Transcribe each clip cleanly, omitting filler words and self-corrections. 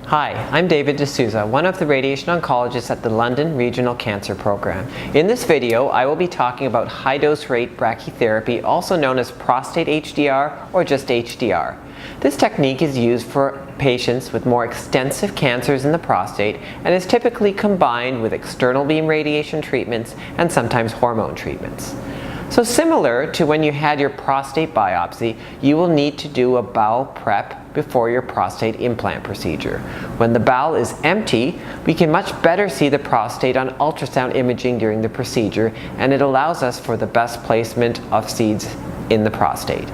Hi, I'm David D'Souza, one of the radiation oncologists at the London Regional Cancer Program. In this video, I will be talking about high-dose rate brachytherapy, also known as prostate HDR or just HDR. This technique is used for patients with more extensive cancers in the prostate and is typically combined with external beam radiation treatments and sometimes hormone treatments. So similar to when you had your prostate biopsy, you will need to do a bowel prep before your prostate implant procedure. When the bowel is empty, we can much better see the prostate on ultrasound imaging during the procedure, and it allows us for the best placement of seeds in the prostate.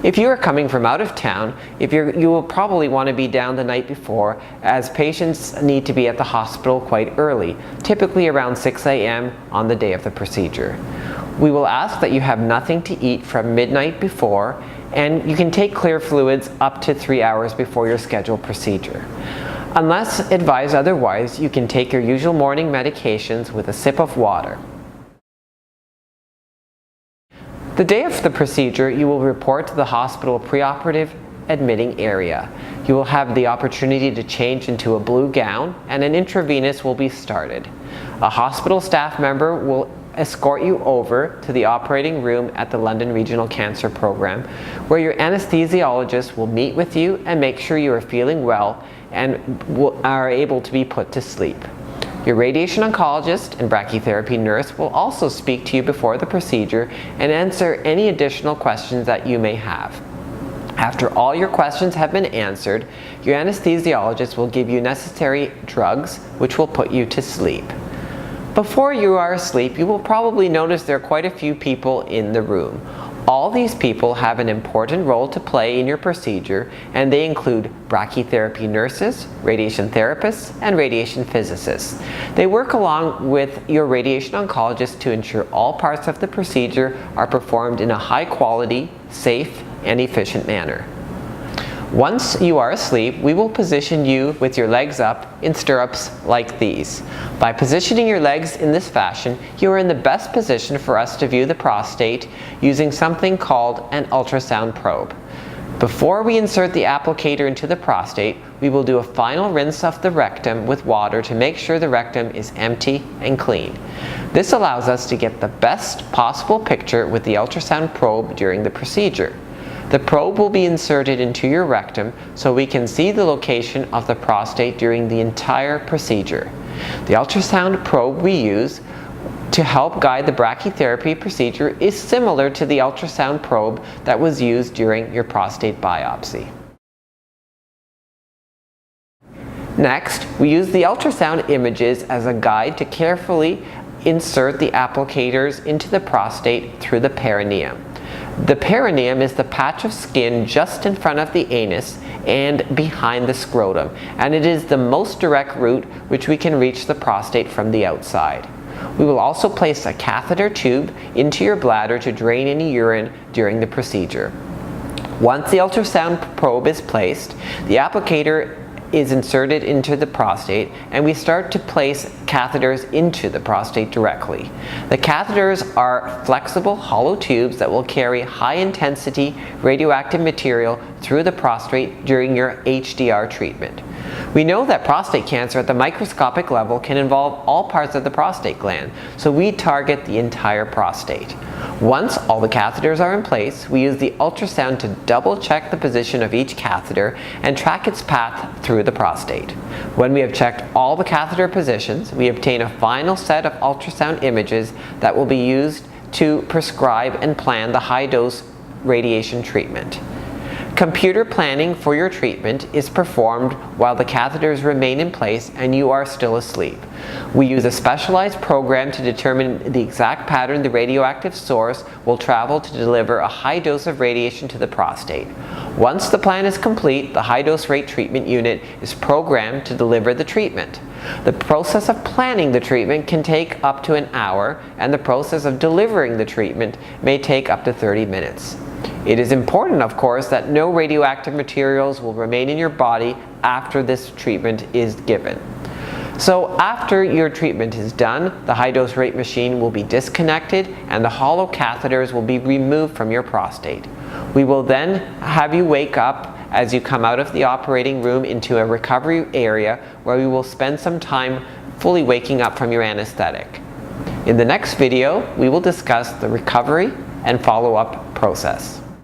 If you are coming from out of town, you will probably want to be down the night before, as patients need to be at the hospital quite early, typically around 6 a.m. on the day of the procedure. We will ask that you have nothing to eat from midnight before, and you can take clear fluids up to 3 hours before your scheduled procedure. Unless advised otherwise, you can take your usual morning medications with a sip of water. The day of the procedure, you will report to the hospital preoperative admitting area. You will have the opportunity to change into a blue gown, and an intravenous will be started. A hospital staff member will escort you over to the operating room at the London Regional Cancer Program, where your anesthesiologist will meet with you and make sure you are feeling well and are able to be put to sleep. Your radiation oncologist and brachytherapy nurse will also speak to you before the procedure and answer any additional questions that you may have. After all your questions have been answered, your anesthesiologist will give you necessary drugs which will put you to sleep. Before you are asleep, you will probably notice there are quite a few people in the room. All these people have an important role to play in your procedure, and they include brachytherapy nurses, radiation therapists, and radiation physicists. They work along with your radiation oncologist to ensure all parts of the procedure are performed in a high quality, safe, and efficient manner. Once you are asleep, we will position you with your legs up in stirrups like these. By positioning your legs in this fashion, you are in the best position for us to view the prostate using something called an ultrasound probe. Before we insert the applicator into the prostate, we will do a final rinse of the rectum with water to make sure the rectum is empty and clean. This allows us to get the best possible picture with the ultrasound probe during the procedure. The probe will be inserted into your rectum so we can see the location of the prostate during the entire procedure. The ultrasound probe we use to help guide the brachytherapy procedure is similar to the ultrasound probe that was used during your prostate biopsy. Next, we use the ultrasound images as a guide to carefully insert the applicators into the prostate through the perineum. The perineum is the patch of skin just in front of the anus and behind the scrotum, and it is the most direct route which we can reach the prostate from the outside. We will also place a catheter tube into your bladder to drain any urine during the procedure. Once the ultrasound probe is placed, the applicator is inserted into the prostate, and we start to place catheters into the prostate directly. The catheters are flexible hollow tubes that will carry high intensity radioactive material through the prostate during your HDR treatment. We know that prostate cancer at the microscopic level can involve all parts of the prostate gland, so we target the entire prostate. Once all the catheters are in place, we use the ultrasound to double check the position of each catheter and track its path through the prostate. When we have checked all the catheter positions, we obtain a final set of ultrasound images that will be used to prescribe and plan the high-dose radiation treatment. Computer planning for your treatment is performed while the catheters remain in place and you are still asleep. We use a specialized program to determine the exact pattern the radioactive source will travel to deliver a high dose of radiation to the prostate. Once the plan is complete, the high-dose rate treatment unit is programmed to deliver the treatment. The process of planning the treatment can take up to an hour, and the process of delivering the treatment may take up to 30 minutes. It is important, of course, that no radioactive materials will remain in your body after this treatment is given. So after your treatment is done, the high-dose rate machine will be disconnected and the hollow catheters will be removed from your prostate. We will then have you wake up as you come out of the operating room into a recovery area where you will spend some time fully waking up from your anesthetic. In the next video, we will discuss the recovery and follow-up process.